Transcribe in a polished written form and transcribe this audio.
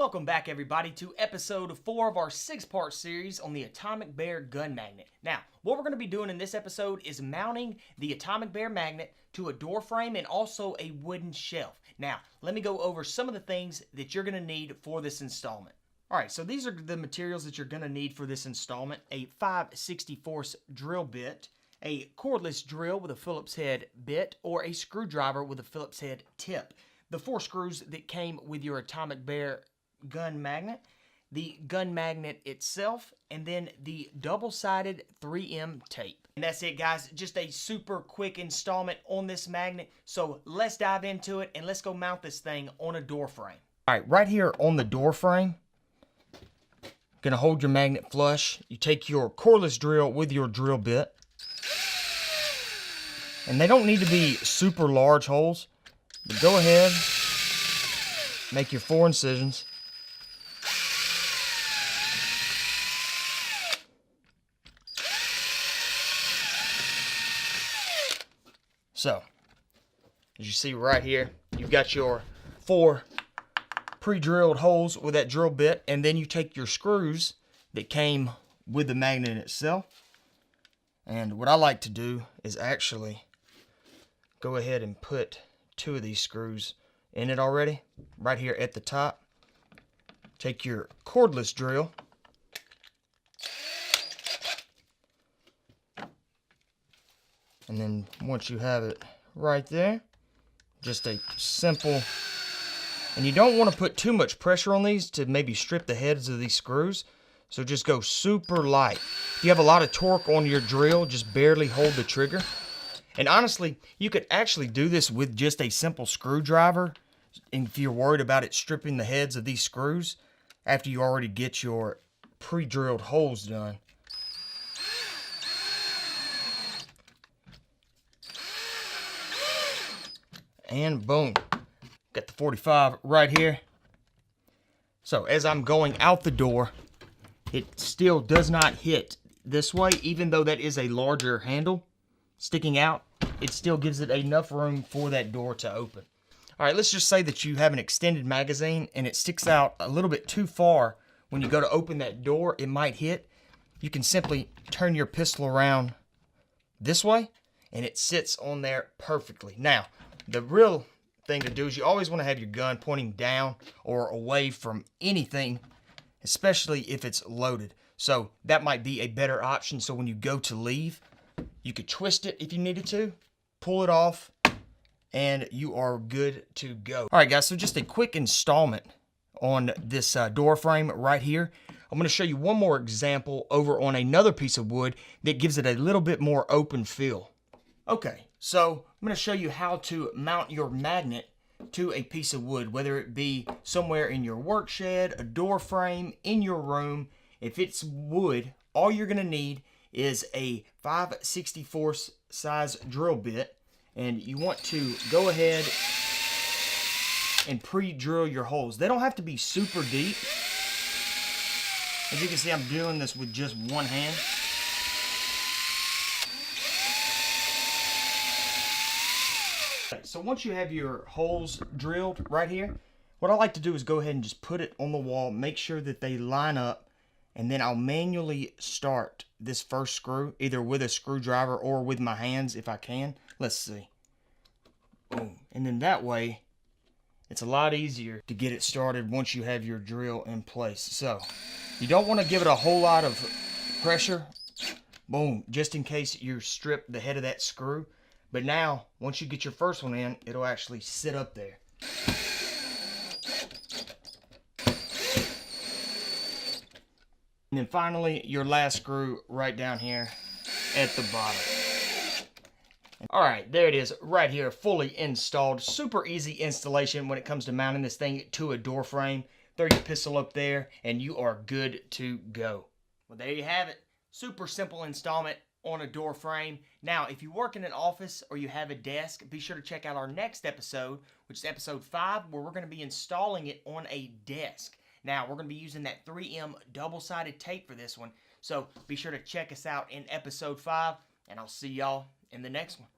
Welcome back, everybody, to episode 4 of our 6-part series on the Atomic Bear gun magnet. Now, what we're going to be doing in this episode is mounting the Atomic Bear magnet to a door frame and also a wooden shelf. Now, let me go over some of the things that you're going to need for this installment. Alright, so these are the materials that you're going to need for this installment. A 5/64 drill bit, a cordless drill with a Phillips head bit, or a screwdriver with a Phillips head tip. The 4 screws that came with your Atomic Bear gun magnet, the gun magnet itself, and then the double-sided 3M tape. And that's it, guys. Just a super quick installment on this magnet. So let's dive into it and let's go mount this thing on a door frame. Alright, right here on the door frame, gonna hold your magnet flush. You take your cordless drill with your drill bit. And they don't need to be super large holes, but go ahead, make your 4 incisions. So, as you see right here, you've got your 4 pre-drilled holes with that drill bit, and then you take your screws that came with the magnet itself. And what I like to do is actually go ahead and put 2 of these screws in it already, right here at the top. Take your cordless drill, and then once you have it right there, just a simple, and you don't want to put too much pressure on these to maybe strip the heads of these screws, so just go super light. If you have a lot of torque on your drill, just barely hold the trigger. And honestly, you could actually do this with just a simple screwdriver, and if you're worried about it stripping the heads of these screws after you already get your pre-drilled holes done. And boom, got the 45 right here. So as I'm going out the door, it still does not hit this way, even though that is a larger handle sticking out. It still gives it enough room for that door to open. All right, let's just say that you have an extended magazine and it sticks out a little bit too far. When you go to open that door, it might hit. You can simply turn your pistol around this way and it sits on there perfectly. Now, the real thing to do is you always want to have your gun pointing down or away from anything, especially if it's loaded. So that might be a better option. So when you go to leave, you could twist it if you needed to, pull it off, and you are good to go. All right, guys, so just a quick installment on this door frame right here. I'm going to show you one more example over on another piece of wood that gives it a little bit more open feel. Okay, so I'm going to show you how to mount your magnet to a piece of wood, whether it be somewhere in your work shed, a door frame, in your room. If it's wood, all you're going to need is a 5/64 size drill bit, and you want to go ahead and pre-drill your holes. They don't have to be super deep. As you can see, I'm doing this with just one hand. So once you have your holes drilled right here, what I like to do is go ahead and just put it on the wall, make sure that they line up, and then I'll manually start this first screw, either with a screwdriver or with my hands if I can. Let's see. Boom. And then that way, it's a lot easier to get it started once you have your drill in place. So, you don't want to give it a whole lot of pressure. Boom. Just in case you strip the head of that screw. But now, once you get your first one in, it'll actually sit up there. And then finally, your last screw right down here at the bottom. Alright, there it is right here, fully installed. Super easy installation when it comes to mounting this thing to a door frame. Throw your pistol up there and you are good to go. Well, there you have it. Super simple installment on a door frame. Now, if you work in an office or you have a desk, be sure to check out our next episode, which is episode 5, where we're going to be installing it on a desk. Now, we're going to be using that 3M double-sided tape for this one, so be sure to check us out in episode 5, and I'll see y'all in the next one.